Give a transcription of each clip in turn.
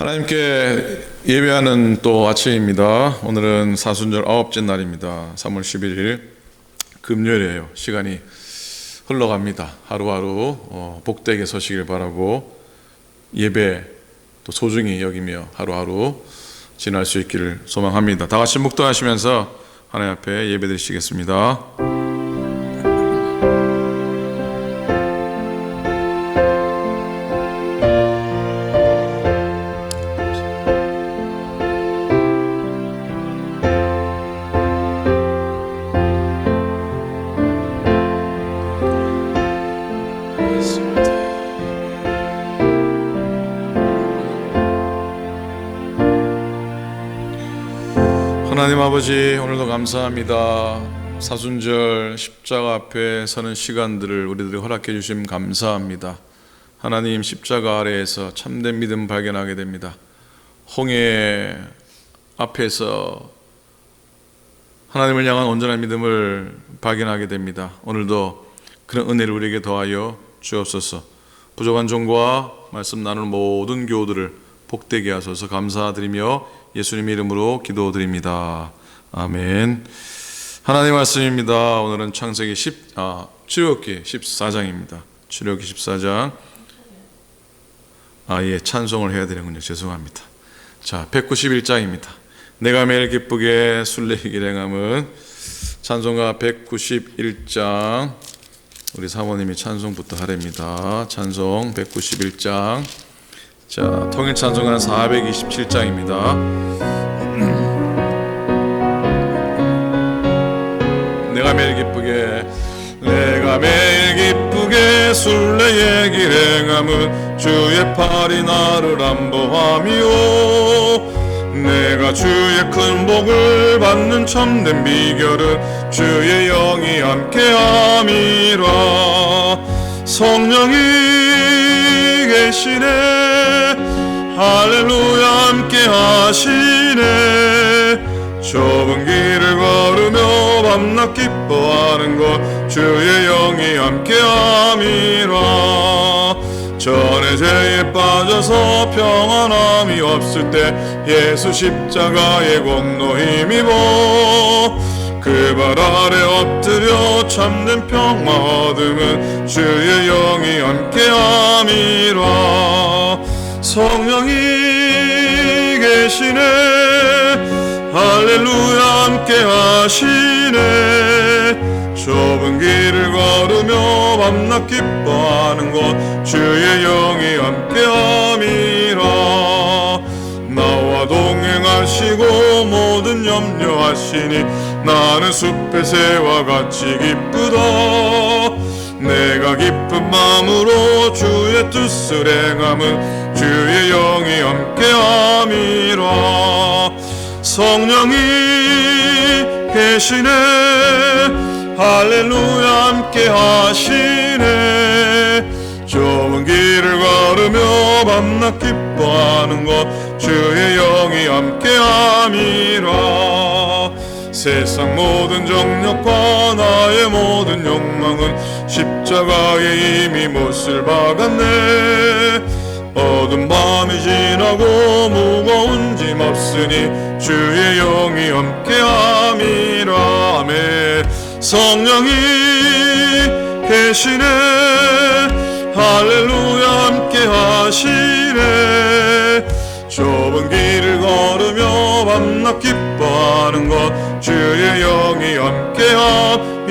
하나님께 예배하는 또 아침입니다. 오늘은 사순절 9째 날입니다. 3월 11일 금요일이에요. 시간이 흘러갑니다. 하루하루 복되게 서시길 바라고 예배 또 소중히 여기며 하루하루 지날 수 있기를 소망합니다. 다 같이 묵도하시면서 하나님 앞에 예배 드리시겠습니다. 하나님 아버지, 오늘도 감사합니다. 사순절 십자가 앞에 서는 시간들을 우리들이 허락해 주심 감사합니다. 하나님, 십자가 아래에서 참된 믿음 발견하게 됩니다. 홍해 앞에서 하나님을 향한 온전한 믿음을 발견하게 됩니다. 오늘도 그런 은혜를 우리에게 더하여 주옵소서. 부족한 종과 말씀 나누는 모든 교우들을 복되게 하소서. 감사드리며 예수님 이름으로 기도드립니다. 아멘. 하나님 말씀입니다. 오늘은 창세기 출애굽기 14장입니다. 출애굽기 14장. 찬송을 해야 되는군요. 죄송합니다. 자, 191장입니다. 내가 매일 기쁘게 술래기를 행함은 찬송가 191장. 우리 사모님이 찬송부터 하랍니다. 찬송 191장. 자, 통일 찬송가는 427장입니다. 내가 매일 기쁘게 술래의 길행함은 주의 팔이 나를 안보함이요, 내가 주의 큰 복을 받는 참된 비결은 주의 영이 함께함이라. 성령이 계시네, 할렐루야 함께 하시네. 좁은 길을 걸으며 밤낮 기뻐하는 것 주의 영이 함께 함이라. 전에 죄에 빠져서 평안함이 없을 때 예수 십자가의 공로 힘입어 그 발 아래 엎드려 참된 평화 얻음은 주의 영이 함께 함이라. 성령이 계시네, 할렐루야 함께 하시네. 좁은 길을 걸으며 밤낮 기뻐하는 것 주의 영이 함께 함이라. 나와 동행하시고 모든 염려하시니 나는 숲의 새와 같이 기쁘다. 내가 기쁜 마음으로 주의 뜻을 행함은 주의 영이 함께함이라. 성령이 계시네, 할렐루야 함께 하시네. 좁은 길을 걸으며 밤낮 기뻐하는 것 주의 영이 함께함이라. 세상 모든 정력과 나의 모든 욕망은 십자가에 이미 못을 박았네. 어두운 밤이 지나고 무거운 짐 없으니 주의 영이 함께함이라. 아멘. 성령이 계시네, 할렐루야 함께 하시네. 좁은 길을 걸으며 밤낮 기뻐하는 것 주의 영이 함께함이라.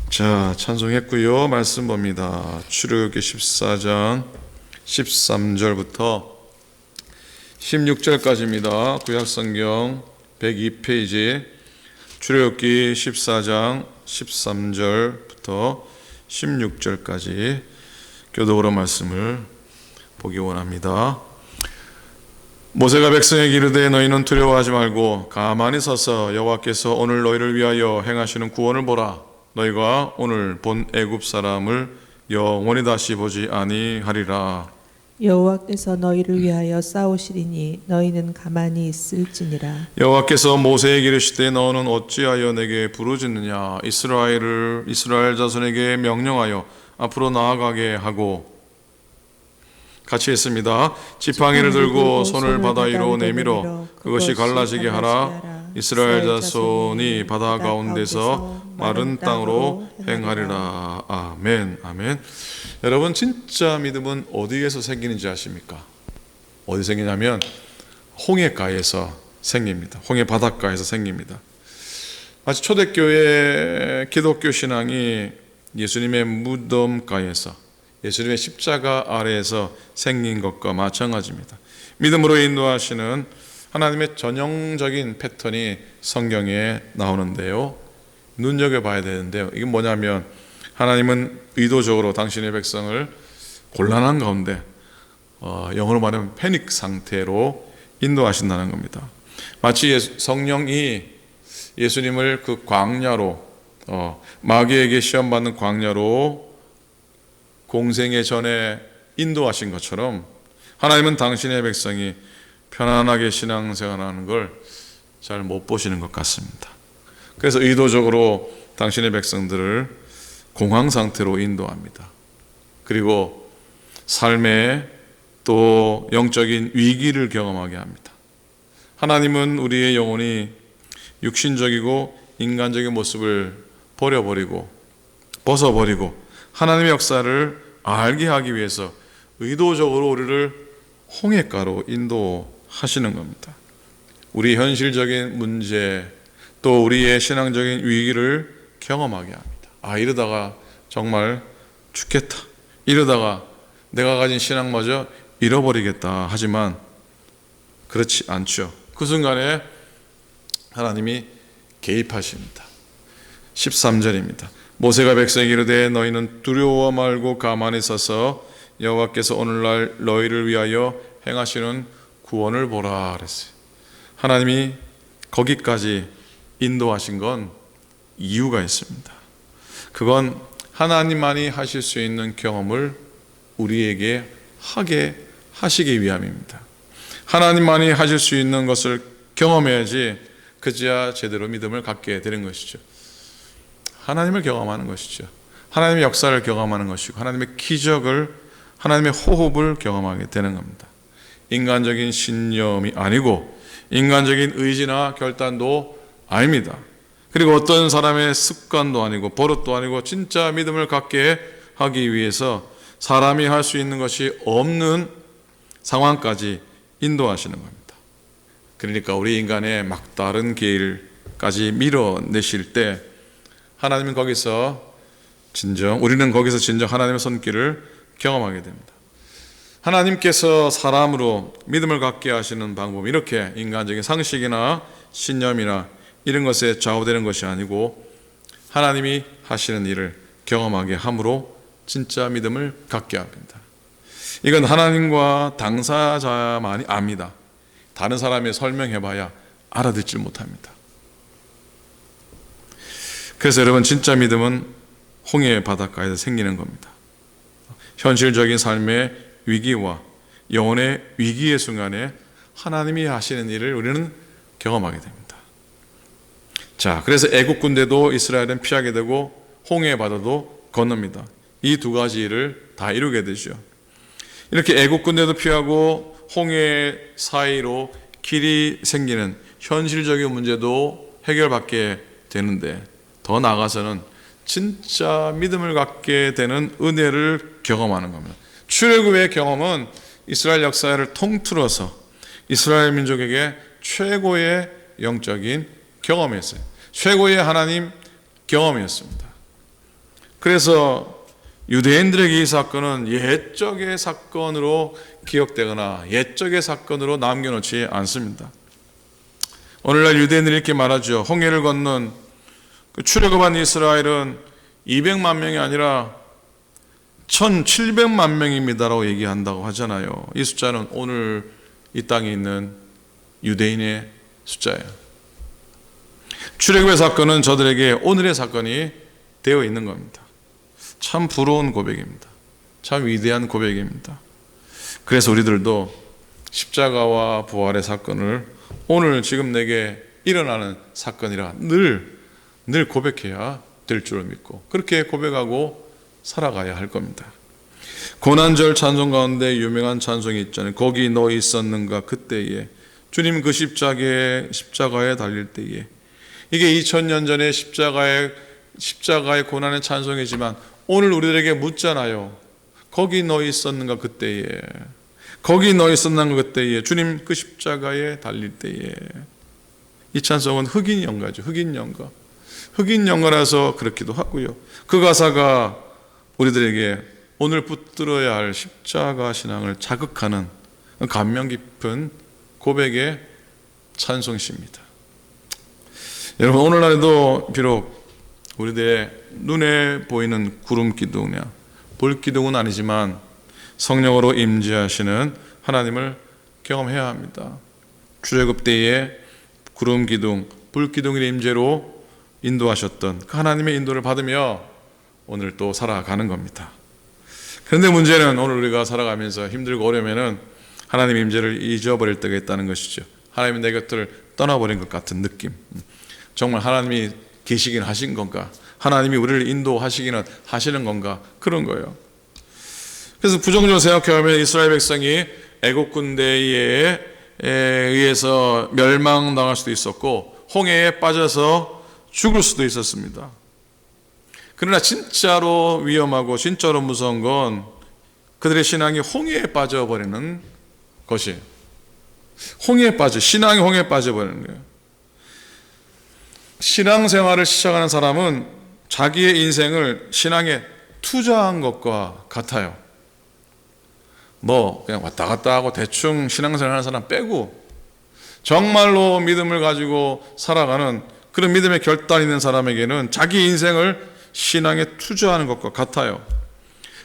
자, 찬송했고요. 말씀 봅니다. 출애굽기 14장 13절부터 16절까지입니다. 구약성경 102페이지 출애굽기 14장 13절부터 16절까지 교독으로 말씀을 보기 원합니다. 모세가 백성에게 이르되 너희는 두려워하지 말고 가만히 서서 여호와께서 오늘 너희를 위하여 행하시는 구원을 보라. 너희가 오늘 본 애굽 사람을 영원히 다시 보지 아니하리라. 여호와께서 너희를 위하여 싸우시리니 너희는 가만히 있을지니라. 여호와께서 모세에게 이르시되 너는 어찌하여 내게 부르짖느냐. 이스라엘 자손에게 명령하여 앞으로 나아가게 하고, 같이 했습니다. 지팡이를 들고 손을 바다 위로 내밀어 그것이 갈라지게 하라. 이스라엘 자손이 바다 가운데서 마른 땅으로 행하리라. 아멘. 아멘. 여러분, 진짜 믿음은 어디에서 생기는지 아십니까? 어디 생기냐면 홍해가에서 생깁니다. 홍해 바닷가에서 생깁니다. 마치 초대교회 기독교 신앙이 예수님의 무덤가에서, 예수님의 십자가 아래에서 생긴 것과 마찬가지입니다. 믿음으로 인도하시는 하나님의 전형적인 패턴이 성경에 나오는데요, 눈여겨봐야 되는데요, 이게 뭐냐면 하나님은 의도적으로 당신의 백성을 곤란한 가운데, 영어로 말하면 패닉 상태로 인도하신다는 겁니다. 마치 성령이 예수님을 그 광야로, 마귀에게 시험받는 광야로 공생의 전에 인도하신 것처럼 하나님은 당신의 백성이 편안하게 신앙생활하는 걸 잘 못 보시는 것 같습니다. 그래서 의도적으로 당신의 백성들을 공황 상태로 인도합니다. 그리고 삶에 또 영적인 위기를 경험하게 합니다. 하나님은 우리의 영혼이 육신적이고 인간적인 모습을 버려버리고 벗어버리고 하나님의 역사를 알게 하기 위해서 의도적으로 우리를 홍해가로 인도하시는 겁니다. 우리 현실적인 문제, 또 우리의 신앙적인 위기를 경험하게 합니다. 이러다가 정말 죽겠다, 이러다가 내가 가진 신앙마저 잃어버리겠다. 하지만 그렇지 않죠. 그 순간에 하나님이 개입하십니다. 13절입니다. 모세가 백성에게 이르되 너희는 두려워 말고 가만히 서서 여호와께서 오늘날 너희를 위하여 행하시는 구원을 보라 그랬어요. 하나님이 거기까지 인도하신 건 이유가 있습니다. 그건 하나님만이 하실 수 있는 경험을 우리에게 하게 하시기 위함입니다. 하나님만이 하실 수 있는 것을 경험해야지 그제야 제대로 믿음을 갖게 되는 것이죠. 하나님을 경험하는 것이죠. 하나님의 역사를 경험하는 것이고 하나님의 기적을, 하나님의 호흡을 경험하게 되는 겁니다. 인간적인 신념이 아니고 인간적인 의지나 결단도 아닙니다. 그리고 어떤 사람의 습관도 아니고 버릇도 아니고 진짜 믿음을 갖게 하기 위해서 사람이 할 수 있는 것이 없는 상황까지 인도하시는 겁니다. 그러니까 우리 인간의 막다른 길까지 밀어내실 때 하나님은 거기서 우리는 거기서 진정 하나님의 손길을 경험하게 됩니다. 하나님께서 사람으로 믿음을 갖게 하시는 방법은 이렇게 인간적인 상식이나 신념이나 이런 것에 좌우되는 것이 아니고 하나님이 하시는 일을 경험하게 함으로 진짜 믿음을 갖게 합니다. 이건 하나님과 당사자만이 압니다. 다른 사람이 설명해봐야 알아듣질 못합니다. 그래서 여러분, 진짜 믿음은 홍해 바닷가에서 생기는 겁니다. 현실적인 삶의 위기와 영혼의 위기의 순간에 하나님이 하시는 일을 우리는 경험하게 됩니다. 자, 그래서 애국 군대도 이스라엘은 피하게 되고 홍해 바다도 건넙니다. 이 두 가지 일을 다 이루게 되죠. 이렇게 애국 군대도 피하고 홍해 사이로 길이 생기는 현실적인 문제도 해결받게 되는데, 더 나아가서는 진짜 믿음을 갖게 되는 은혜를 경험하는 겁니다. 출애굽의 경험은 이스라엘 역사를 통틀어서 이스라엘 민족에게 최고의 영적인 경험이었어요. 최고의 하나님 경험이었습니다. 그래서 유대인들에게 이 사건은 옛적의 사건으로 기억되거나 옛적의 사건으로 남겨놓지 않습니다. 오늘날 유대인들이 이렇게 말하죠. 홍해를 건넌 출애굽한 이스라엘은 200만 명이 아니라 1700만 명입니다라고 얘기한다고 하잖아요. 이 숫자는 오늘 이 땅에 있는 유대인의 숫자예요. 출애굽의 사건은 저들에게 오늘의 사건이 되어 있는 겁니다. 참 부러운 고백입니다. 참 위대한 고백입니다. 그래서 우리들도 십자가와 부활의 사건을 오늘 지금 내게 일어나는 사건이라 늘 고백해야 될 줄을 믿고 그렇게 고백하고 살아가야 할 겁니다. 고난절 찬송 가운데 유명한 찬송이 있잖아요. 거기 너 있었는가 그때에, 주님 그 십자가에 달릴 때에. 이게 2000년 전에 십자가의 고난의 찬송이지만 오늘 우리들에게 묻잖아요. 거기 너 있었는가 그때에, 거기 너 있었는가 그때에, 주님 그 십자가에 달릴 때에. 이 찬송은 흑인 연가죠. 흑인 연가. 흑인 연가라서 그렇기도 하고요. 그 가사가 우리들에게 오늘 붙들어야 할 십자가 신앙을 자극하는 감명 깊은 고백의 찬송시입니다. 여러분, 오늘날에도 비록 우리들의 눈에 보이는 구름 기둥이나 볼 기둥은 아니지만 성령으로 임재하시는 하나님을 경험해야 합니다. 출애굽 때에 구름 기둥, 불 기둥의 임재로 인도하셨던 그 하나님의 인도를 받으며 오늘 또 살아가는 겁니다. 그런데 문제는 오늘 우리가 살아가면서 힘들고 어려우면은 하나님의 임재를 잊어버릴 때가 있다는 것이죠. 하나님이 내 곁을 떠나버린 것 같은 느낌. 정말 하나님이 계시긴 하신 건가? 하나님이 우리를 인도하시기는 하시는 건가? 그런 거예요. 그래서 부정적으로 생각해보면 이스라엘 백성이 애국 군대에 의해서 멸망당할 수도 있었고 홍해에 빠져서 죽을 수도 있었습니다. 그러나 진짜로 위험하고 진짜로 무서운 건 그들의 신앙이 홍해에 빠져버리는 것이에요. 신앙이 홍해에 빠져버리는 거예요. 신앙생활을 시작하는 사람은 자기의 인생을 신앙에 투자한 것과 같아요. 그냥 왔다 갔다 하고 대충 신앙생활 하는 사람 빼고 정말로 믿음을 가지고 살아가는 그런 믿음의 결단이 있는 사람에게는 자기 인생을 신앙에 투자하는 것과 같아요.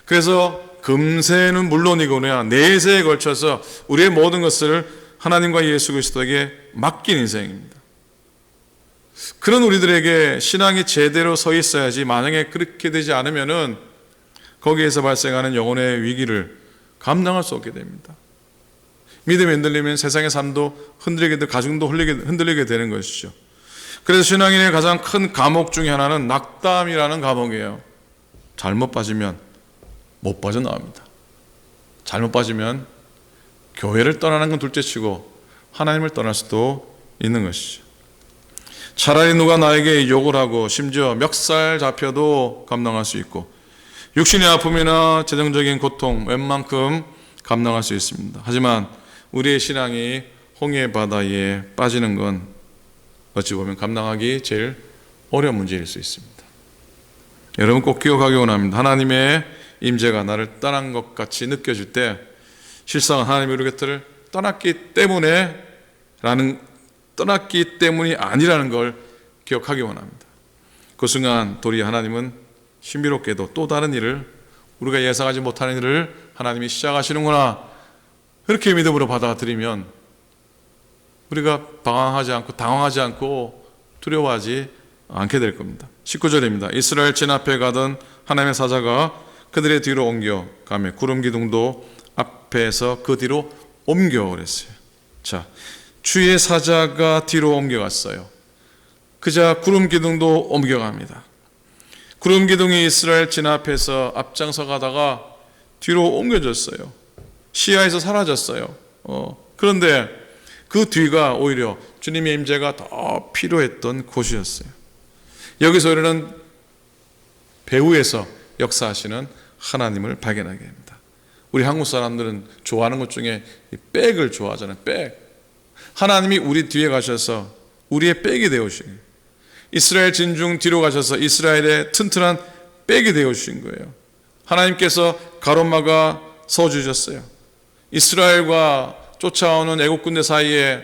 그래서 금세는 물론이거나 내세에 걸쳐서 우리의 모든 것을 하나님과 예수 그리스도에게 맡긴 인생입니다. 그런 우리들에게 신앙이 제대로 서 있어야지, 만약에 그렇게 되지 않으면은 거기에서 발생하는 영혼의 위기를 감당할 수 없게 됩니다. 믿음이 흔들리면 세상의 삶도 흔들리게 되고 가정도 흔들리게 되는 것이죠. 그래서 신앙인의 가장 큰 감옥 중에 하나는 낙담이라는 감옥이에요. 잘못 빠지면 못 빠져나옵니다. 잘못 빠지면 교회를 떠나는 건 둘째치고 하나님을 떠날 수도 있는 것이죠. 차라리 누가 나에게 욕을 하고 심지어 멱살 잡혀도 감당할 수 있고 육신의 아픔이나 재정적인 고통 웬만큼 감당할 수 있습니다. 하지만 우리의 신앙이 홍해 바다에 빠지는 건 어찌 보면 감당하기 제일 어려운 문제일 수 있습니다. 여러분 꼭 기억하기 원합니다. 하나님의 임재가 나를 떠난 것 같이 느껴질 때 실상 하나님이 우리 곁을 떠났기 때문이 아니라는 걸 기억하기 원합니다. 그 순간 도리어 하나님은 신비롭게도 또 다른 일을, 우리가 예상하지 못하는 일을 하나님이 시작하시는구나, 그렇게 믿음으로 받아들이면 우리가 방황하지 않고 당황하지 않고 두려워하지 않게 될 겁니다. 19절입니다. 이스라엘 진 앞에 가던 하나님의 사자가 그들의 뒤로 옮겨가며 구름 기둥도 앞에서 그 뒤로 옮겨 그랬어요. 자, 주의 사자가 뒤로 옮겨갔어요. 그자 구름 기둥도 옮겨갑니다. 구름 기둥이 이스라엘 진 앞에서 앞장서 가다가 뒤로 옮겨졌어요. 시야에서 사라졌어요. 그런데 그 뒤가 오히려 주님의 임재가 더 필요했던 곳이었어요. 여기서 우리는 배후에서 역사하시는 하나님을 발견하게 됩니다. 우리 한국 사람들은 좋아하는 것 중에 백을 좋아하잖아요. 백. 하나님이 우리 뒤에 가셔서 우리의 백이 되어주신, 이스라엘 진중 뒤로 가셔서 이스라엘의 튼튼한 백이 되어주신 거예요. 하나님께서 가로막아 서주셨어요. 이스라엘과 쫓아오는 애국 군대 사이에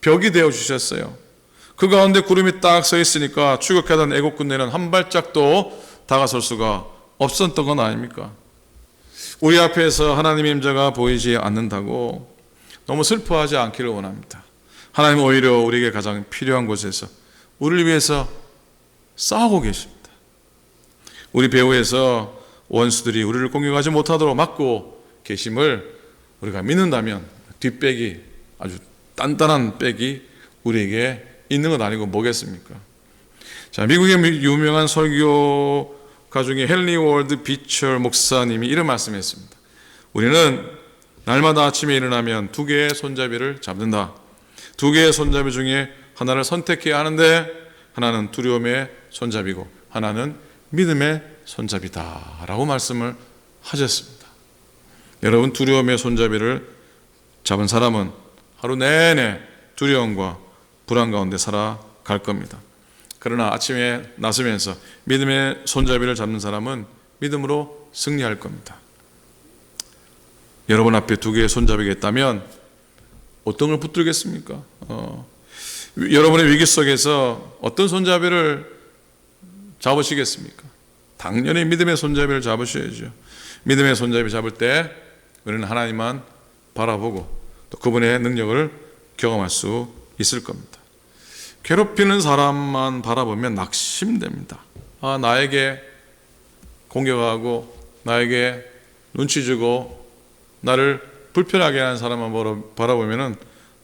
벽이 되어주셨어요. 그 가운데 구름이 딱 서 있으니까 추격하던 애국 군대는 한 발짝도 다가설 수가 없었던 건 아닙니까? 우리 앞에서 하나님의 임재가 보이지 않는다고 너무 슬퍼하지 않기를 원합니다. 하나님은 오히려 우리에게 가장 필요한 곳에서 우리를 위해서 싸우고 계십니다. 우리 배후에서 원수들이 우리를 공격하지 못하도록 막고 계심을 우리가 믿는다면 뒷백이, 아주 단단한 백이 우리에게 있는 건 아니고 뭐겠습니까? 자, 미국의 유명한 설교가 가중에 헨리 월드 비처 목사님이 이런 말씀했습니다. 우리는 날마다 아침에 일어나면 두 개의 손잡이를 잡는다. 두 개의 손잡이 중에 하나를 선택해야 하는데 하나는 두려움의 손잡이고 하나는 믿음의 손잡이다 라고 말씀을 하셨습니다. 여러분, 두려움의 손잡이를 잡은 사람은 하루 내내 두려움과 불안 가운데 살아갈 겁니다. 그러나 아침에 나서면서 믿음의 손잡이를 잡는 사람은 믿음으로 승리할 겁니다. 여러분 앞에 두 개의 손잡이가 있다면 어떤 걸 붙들겠습니까? 여러분의 위기 속에서 어떤 손잡이를 잡으시겠습니까? 당연히 믿음의 손잡이를 잡으셔야죠. 믿음의 손잡이 잡을 때 우리는 하나님만 바라보고 또 그분의 능력을 경험할 수 있을 겁니다. 괴롭히는 사람만 바라보면 낙심됩니다. 나에게 공격하고 나에게 눈치 주고 나를 불편하게 하는 사람만 바라보면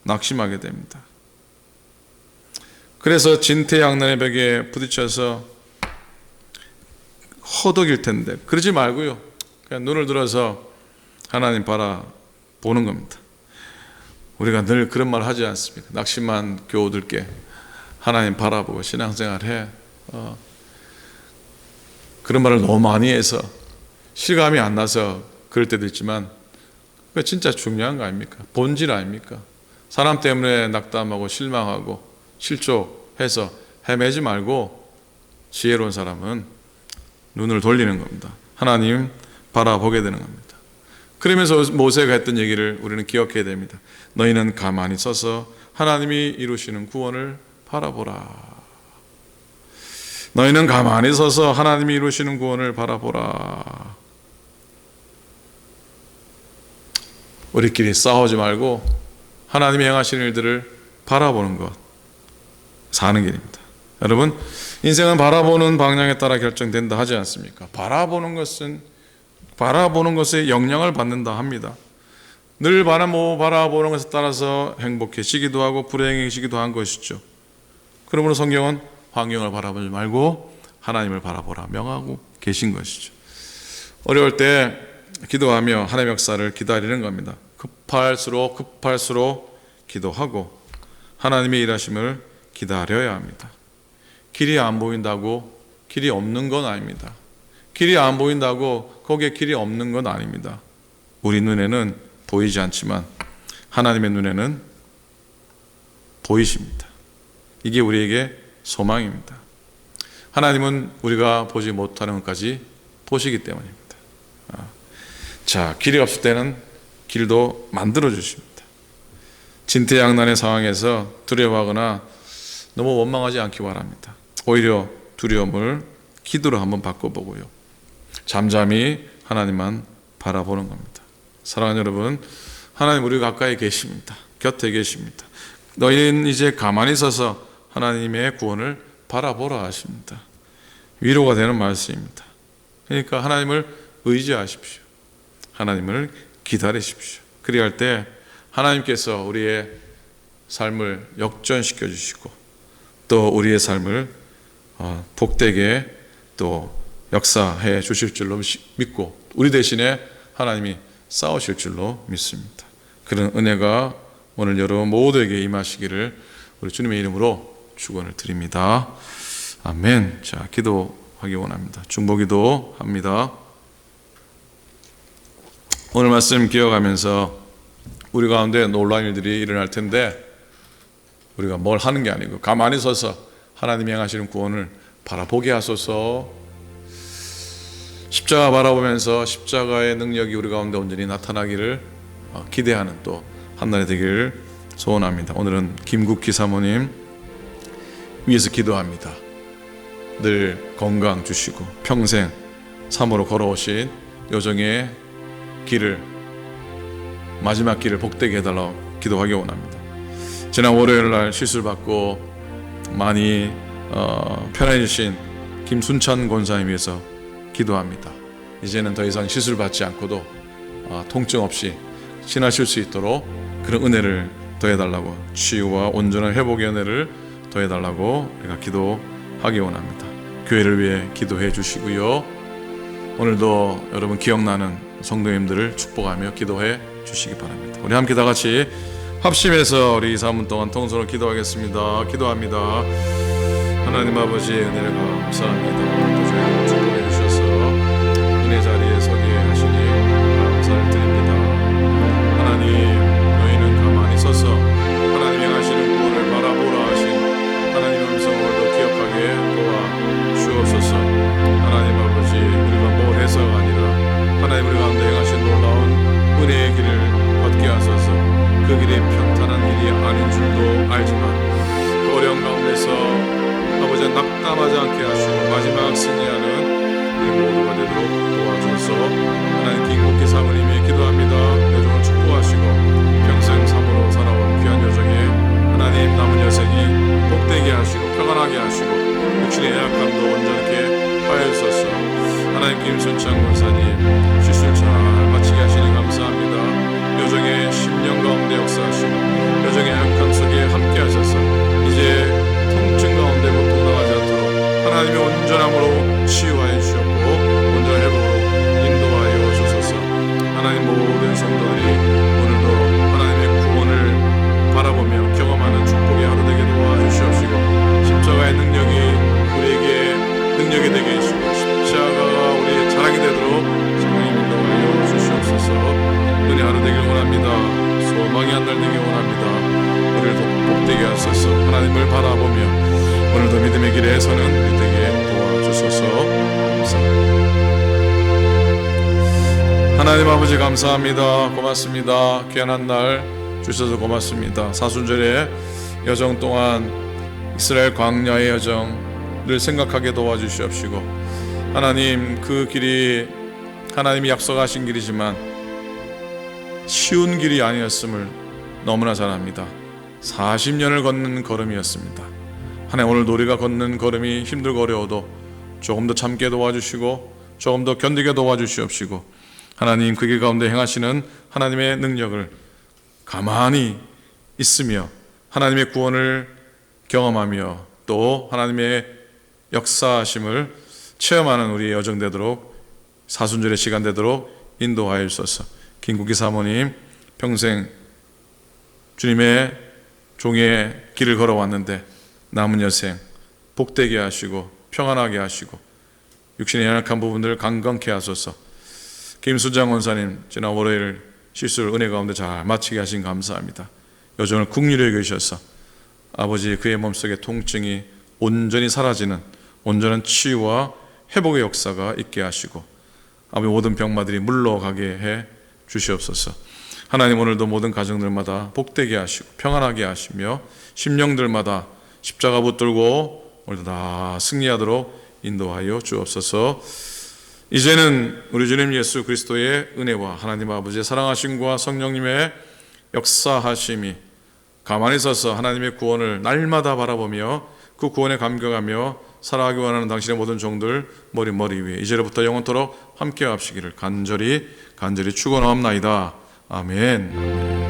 낙심하게 됩니다. 그래서 진퇴양난의 벽에 부딪혀서 허덕일 텐데 그러지 말고요. 그냥 눈을 들어서 하나님 바라보는 겁니다. 우리가 늘 그런 말 하지 않습니까? 낙심만 교우들께 하나님 바라보고 신앙생활 해. 그런 말을 너무 많이 해서 실감이 안 나서 그럴 때도 있지만 그게 진짜 중요한 거 아닙니까? 본질 아닙니까? 사람 때문에 낙담하고 실망하고 실족해서 헤매지 말고 지혜로운 사람은 눈을 돌리는 겁니다. 하나님 바라보게 되는 겁니다. 그러면서 모세가 했던 얘기를 우리는 기억해야 됩니다. 너희는 가만히 서서 하나님이 이루시는 구원을 바라보라. 너희는 가만히 서서 하나님이 이루시는 구원을 바라보라. 우리끼리 싸우지 말고 하나님이 행하시는 일들을 바라보는 것, 사는 길입니다. 여러분, 인생은 바라보는 방향에 따라 결정된다 하지 않습니까? 바라보는 것에 영향을 받는다 합니다. 늘 바라보는 것에 따라서 행복해지기도 하고 불행해지기도 한 것이죠. 그러므로 성경은 환경을 바라보지 말고 하나님을 바라보라 명하고 계신 것이죠. 어려울 때 기도하며 하나님의 역사를 기다리는 겁니다. 급할수록 기도하고 하나님의 일하심을 기다려야 합니다. 길이 안 보인다고 길이 없는 건 아닙니다. 길이 안 보인다고 거기에 길이 없는 건 아닙니다. 우리 눈에는 보이지 않지만 하나님의 눈에는 보이십니다. 이게 우리에게 소망입니다. 하나님은 우리가 보지 못하는 것까지 보시기 때문입니다. 자, 길이 없을 때는 길도 만들어 주십니다. 진퇴양난의 상황에서 두려워하거나 너무 원망하지 않기 바랍니다. 오히려 두려움을 기도로 한번 바꿔보고요. 잠잠히 하나님만 바라보는 겁니다. 사랑하는 여러분, 하나님 우리 가까이 계십니다. 곁에 계십니다. 너희는 이제 가만히 서서 하나님의 구원을 바라보라 하십니다. 위로가 되는 말씀입니다. 그러니까 하나님을 의지하십시오. 하나님을 기다리십시오. 그리할 때 하나님께서 우리의 삶을 역전시켜 주시고 또 우리의 삶을 복되게 또 역사해 주실 줄로 믿고 우리 대신에 하나님이 싸우실 줄로 믿습니다. 그런 은혜가 오늘 여러분 모두에게 임하시기를 우리 주님의 이름으로 축원을 드립니다. 아멘. 자, 기도하기 원합니다. 중보기도 합니다. 오늘 말씀 기억하면서 우리 가운데 놀라운 일들이 일어날 텐데 우리가 뭘 하는 게 아니고 가만히 서서 하나님이 행하시는 구원을 바라보게 하소서. 십자가 바라보면서 십자가의 능력이 우리 가운데 온전히 나타나기를 기대하는 또 한날이 되기를 소원합니다. 오늘은 김국희 사모님 위해서 기도합니다. 늘 건강 주시고 평생 삶으로 걸어오신 여정의 길을 마지막 길을 복되게 해달라고 기도하기 원합니다. 지난 월요일 날 시술 받고 많이 편해지신 김순찬 권사님 위해서 기도합니다. 이제는 더 이상 시술 받지 않고도 통증 없이 지나실 수 있도록 그런 은혜를 더해달라고, 치유와 온전한 회복의 은혜를 더해달라고 우리가 기도하기 원합니다. 교회를 위해 기도해 주시고요. 오늘도 여러분 기억나는 성도님들을 축복하며 기도해 주시기 바랍니다. 우리 함께 다 같이 합심해서 우리 3분 동안 통성으로 기도하겠습니다. 기도합니다. 하나님 아버지, 은혜를 감사합니다. 오늘도 저희를 축복해 주셔서 은혜 자리에 서게 하시니 감사를 드립니다. 하나님, 너희는 가만히 서서 하나님 행하시는 구원을 바라보라 하신 하나님의 음성을 오늘도 기억하게 도와주옵소서. 하나님 아버지, 우리가 뭘 해서가 아니라 하나님 우리 가운데 행하신 놀라운 은혜의 길을 걷게 하소서. 그 길이 평탄한 길이 아닌 줄도 알지만 그 어려운 가운데서 아버지 낙담하지 않게 하시고 마지막 승리하는 우리 모두가 되도록 도와주셔서 하나님 긴급히 사모님이 기도합니다. 여정을 축복하시고 평생 삶으로 살아온 귀한 여정에 하나님 남은 여생이 복되게 하시고 평안하게 하시고 육신의 연약함도 온전케 하여주소서. 하나님 김순창 권사님 시술 잘 마치게 하시니 감사합니다. 여정의 10년 가운데 역사하시고 여정의 약함 속에 함께 하셔서 이제 통증 가운데 고통당하지 않도록 하나님의 온전함으로 치유하여 주셨고 온전한 회복으로 인도하여 주소서. 하나님 모든 성도들이 오늘도 하나님의 구원을 바라보며 경험하는 축복의 하루 되게 도와주시옵시고 십자가의 능력이 우리에게 능력이 되게 해주시고 십자가가 우리의 자랑이 되도록 성령님 인도하여 주시옵소서. 은혜 하루 되길 원합니다. 소망의 한 날 되길 원합니다. 우리를 복되게 하소서. 하나님을 바라보며 오늘도 믿음의 길에 서는 우리 되게 도와주소서. 감사합니다. 하나님 아버지 감사합니다. 고맙습니다. 귀한 한 날 주셔서 고맙습니다. 사순절의 여정 동안 이스라엘 광야의 여정을 생각하게 도와주시옵시고 하나님 그 길이 하나님이 약속하신 길이지만 쉬운 길이 아니었음을 너무나 잘 압니다. 40년을 걷는 걸음이었습니다. 하나님 오늘도 우리가 걷는 걸음이 힘들고 어려워도 조금 더 참게 도와주시고 조금 더 견디게 도와주시옵시고 하나님 그 길 가운데 행하시는 하나님의 능력을 가만히 있으며 하나님의 구원을 경험하며 또 하나님의 역사하심을 체험하는 우리의 여정 되도록 사순절의 시간 되도록 인도하여 주소서. 김국기 사모님 평생 주님의 종의 길을 걸어왔는데 남은 여생 복되게 하시고 평안하게 하시고 육신의 연약한 부분들을 강건케 하소서. 김수장 원사님 지난 월요일 실수를 은혜 가운데 잘 마치게 하신 감사합니다. 여정을 국리로 여기셔서 아버지 그의 몸속의 통증이 온전히 사라지는 온전한 치유와 회복의 역사가 있게 하시고 아버지 모든 병마들이 물러가게 해 주시옵소서. 하나님 오늘도 모든 가정들마다 복되게 하시고 평안하게 하시며 심령들마다 십자가 붙들고 오늘도 다 승리하도록 인도하여 주옵소서. 이제는 우리 주님 예수 그리스도의 은혜와 하나님 아버지의 사랑하심과 성령님의 역사하심이 가만히 서서 하나님의 구원을 날마다 바라보며 그 구원에 감격하며 살아가기 원하는 당신의 모든 종들 머리 위에 이제로부터 영원토록 함께 하시기를 간절히 축원하옵나이다. 아멘.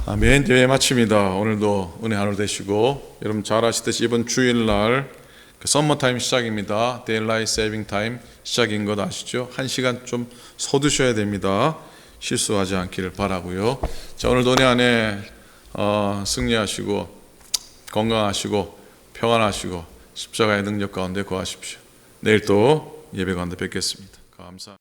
아멘. 예배 마칩니다. 오늘도 은혜 하루 되시고 여러분 잘 아시듯이 이번 주일날 썸머타임 시작입니다. 데일라이트 세이빙 타임 시작인 것 아시죠? 1시간 좀 서두셔야 됩니다. 실수하지 않기를 바라고요. 자, 오늘도 은혜 안에 승리하시고 건강하시고 평안하시고 십자가의 능력 가운데 거하십시오. 내일 또 예배 가운데 뵙겠습니다. 감사합니다.